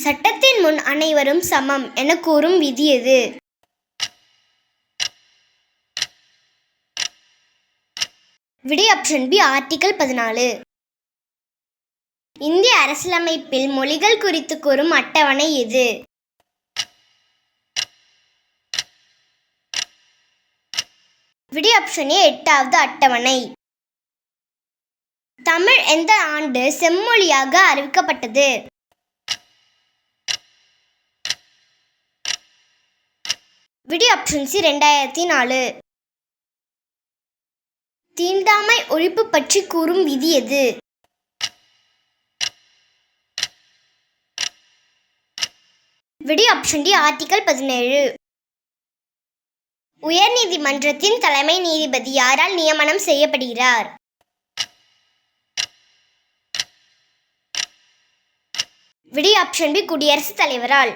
சட்டத்தின் முன் அனைவரும் சமம் என கூறும் விதி எது? விடை ஆப்ஷன் பி ஆர்டிகல் 14. இந்திய அரசியலமைப்பில் மொழிகள் குறித்து கூறும் அட்டவணை எது? விடை ஆப்ஷன் ஏ 8வது அட்டவணை. தமிழ் எந்த ஆண்டு செம்மொழியாக அறிவிக்கப்பட்டது? விடை ஆப்ஷன் சி 2004. தீண்டாமை ஒழிப்பு பற்றி கூறும் விதி எது? விடை ஆப்ஷன் டி ஆர்டிகல் 17. உயர்நீதிமன்றத்தின் தலைமை நீதிபதி யாரால் நியமனம் செய்யப்படுகிறார்? விடை ஆப்ஷன் பி குடியரசுத் தலைவரால்.